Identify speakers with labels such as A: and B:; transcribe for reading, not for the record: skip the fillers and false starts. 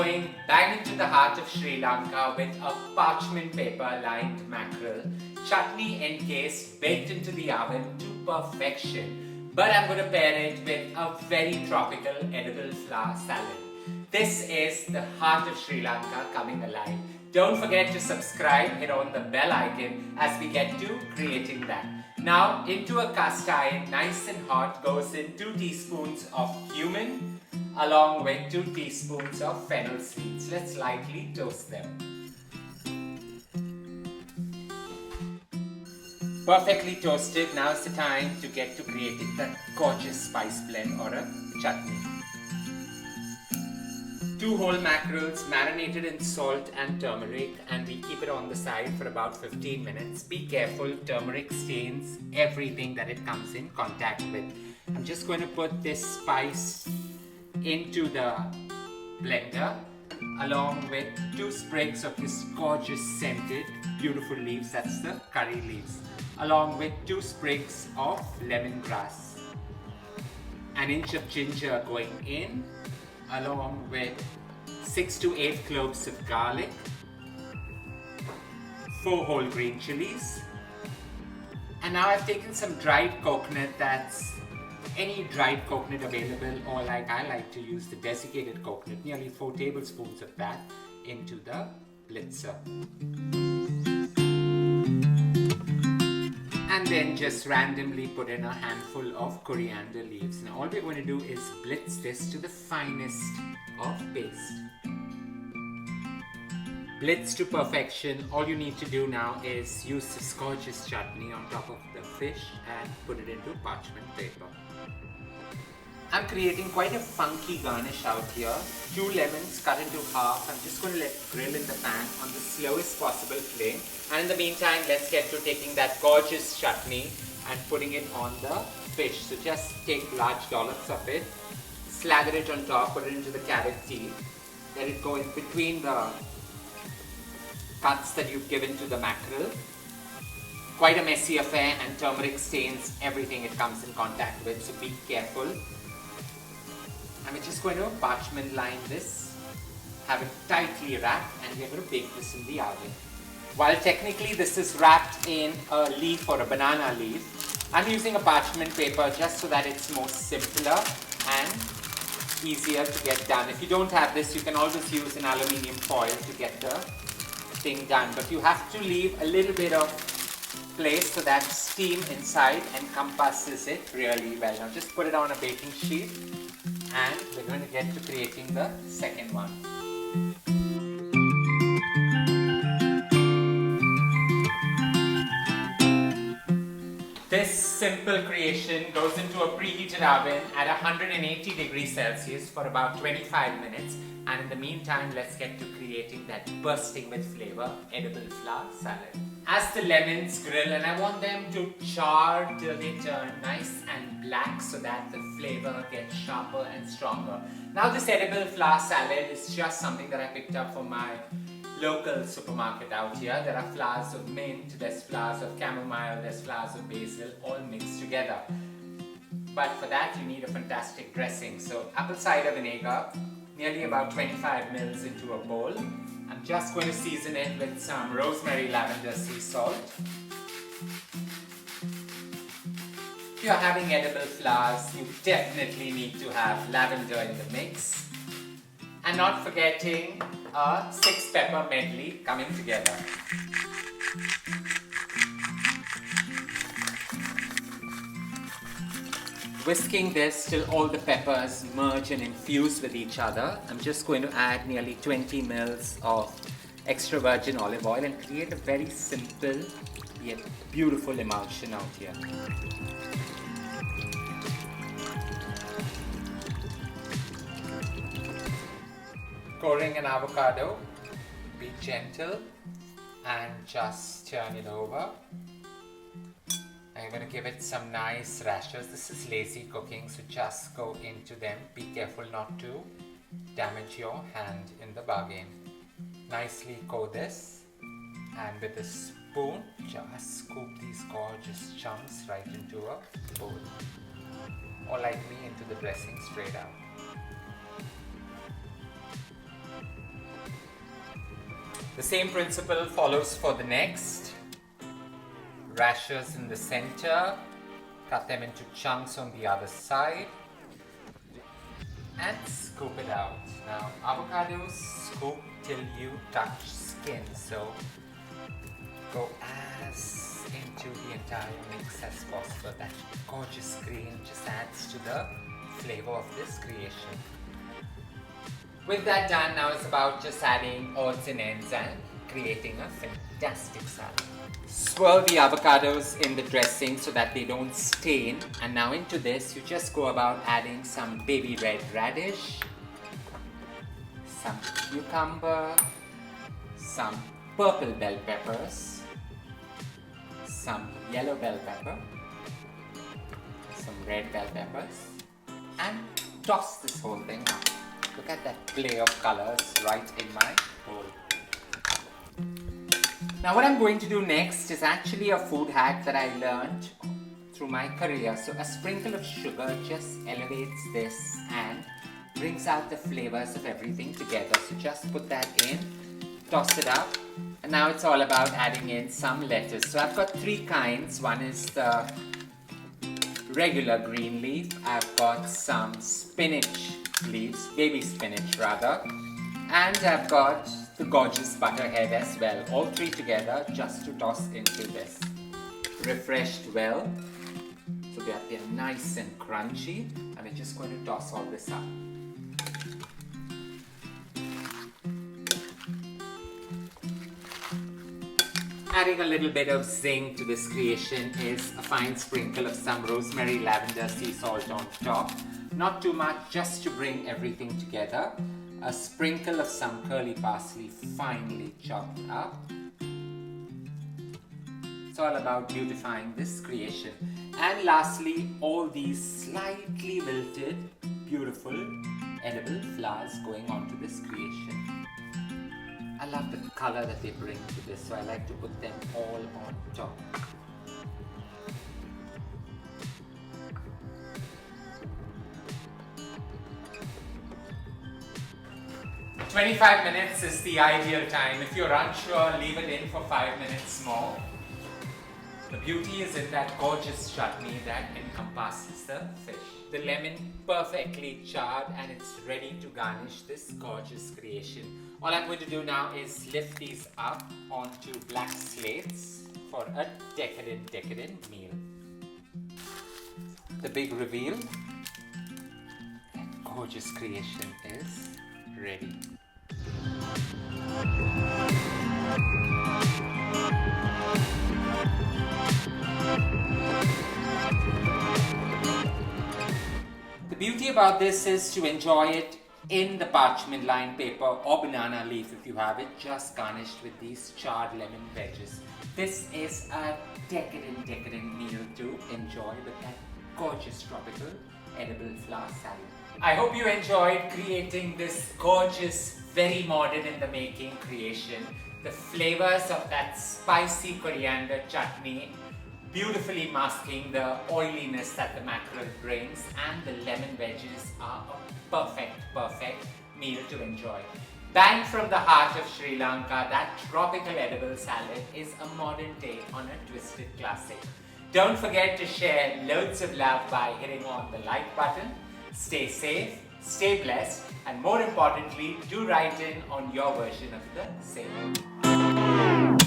A: going bang into the heart of Sri Lanka with a parchment paper lined mackerel, chutney encased, baked into the oven to perfection. But I'm going to pair it with a very tropical edible flower salad. This is the heart of Sri Lanka coming alive. Don't forget to subscribe, hit on the bell icon as we get to creating that. Now into a cast iron, nice and hot, goes in 2 teaspoons of cumin along with 2 teaspoons of fennel seeds. Let's lightly toast them. Perfectly toasted, now is the time to get to creating that gorgeous spice blend or a chutney. 2 whole mackerels marinated in salt and turmeric, and we keep it on the side for about 15 minutes. Be careful, turmeric stains everything that it comes in contact with. I'm just going to put this spice into the blender along with 2 sprigs of this gorgeous scented beautiful leaves, that's the curry leaves, along with 2 sprigs of lemongrass, an inch of ginger going in, along with 6 to 8 cloves of garlic, 4 whole green chilies, and now I've taken some dried coconut, that's any dried coconut available, or like I like to use the desiccated coconut, nearly 4 tablespoons of that into the blitzer. And then just randomly put in a handful of coriander leaves. Now all we're going to do is blitz this to the finest of paste. Blitz to perfection. All you need to do now is use this gorgeous chutney on top of the fish and put it into parchment paper. I'm creating quite a funky garnish out here. 2 lemons cut into half. I'm just going to let it grill in the pan on the slowest possible flame. And in the meantime, let's get to taking that gorgeous chutney and putting it on the fish. So just take large dollops of it, slather it on top, put it into the carrot teeth, let it go in between the cuts that you've given to the mackerel. Quite a messy affair, and turmeric stains everything it comes in contact with, so be careful. And we're just going to parchment line this, have it tightly wrapped, and we're going to bake this in the oven. While technically this is wrapped in a leaf or a banana leaf, I'm using a parchment paper just so that it's more simpler and easier to get done. If you don't have this, you can always use an aluminium foil to get the thing done, but you have to leave a little bit of place so that steam inside encompasses it really well. Now just put it on a baking sheet and we're going to get to creating the second one. This simple creation goes into a preheated oven at 180 degrees Celsius for about 25 minutes, and in the meantime let's get to creating that bursting with flavor edible flower salad. As the lemons grill, and I want them to char till they turn nice and black so that the flavor gets sharper and stronger. Now this edible flower salad is just something that I picked up from my local supermarket out here. There are flowers of mint, there's flowers of chamomile, there's flowers of basil, all mixed together. But for that you need a fantastic dressing. So apple cider vinegar, nearly about 25 mils into a bowl. I'm just going to season it with some rosemary lavender sea salt. If you're having edible flowers, you definitely need to have lavender in the mix. And not forgetting a 6 pepper medley coming together. Whisking this till all the peppers merge and infuse with each other. I'm just going to add nearly 20 mils of extra virgin olive oil and create a very simple yet beautiful emulsion out here. Coring an avocado, be gentle and just turn it over. I'm going to give it some nice rashers. This is lazy cooking, so just go into them. Be careful not to damage your hand in the bargain. Nicely coat this, and with a spoon just scoop these gorgeous chunks right into a bowl, or like me, into the dressing straight out. The same principle follows for the next. Rashers in the center, cut them into chunks on the other side, and scoop it out. Now, avocados scoop till you touch skin, so go as into the entire mix as possible. That gorgeous green just adds to the flavor of this creation. With that done, now it's about just adding odds and ends and creating a fantastic salad. Swirl the avocados in the dressing so that they don't stain, and now into this you just go about adding some baby red radish, some cucumber, some purple bell peppers, some yellow bell pepper, some red bell peppers, and toss this whole thing up. Look at that play of colors right in my bowl. Now what I'm going to do next is actually a food hack that I learned through my career. So a sprinkle of sugar just elevates this and brings out the flavors of everything together. So just put that in, toss it up, and now it's all about adding in some lettuce. So I've got three kinds. One is the regular green leaf. I've got some spinach leaves, baby spinach rather, and I've got the gorgeous butterhead as well. All three together just to toss into this. Refreshed well, so they're nice and crunchy, and we're just going to toss all this up. Adding a little bit of zing to this creation is a fine sprinkle of some rosemary lavender sea salt on top. Not too much, just to bring everything together. A sprinkle of some curly parsley finely chopped up. It's all about beautifying this creation. And lastly, all these slightly wilted, beautiful, edible flowers going onto this creation. I love the color that they bring to this, so I like to put them all on top. 25 minutes is the ideal time. If you're unsure, leave it in for 5 minutes more. The beauty is in that gorgeous chutney that encompasses the fish. The lemon perfectly charred, and it's ready to garnish this gorgeous creation. All I'm going to do now is lift these up onto black slates for a decadent meal. The big reveal. That gorgeous creation is ready. The beauty about this is to enjoy it in the parchment lined paper or banana leaf if you have it, just garnished with these charred lemon wedges. This is a decadent meal to enjoy with that gorgeous tropical edible flower salad. I hope you enjoyed creating this gorgeous, very modern in the making creation. The flavors of that spicy coriander chutney beautifully masking the oiliness that the mackerel brings, and the lemon wedges are a perfect meal to enjoy. Bang from the heart of Sri Lanka, that tropical edible salad is a modern take on a twisted classic. Don't forget to share loads of love by hitting on the like button. Stay safe, stay blessed, and more importantly, do write in on your version of the same.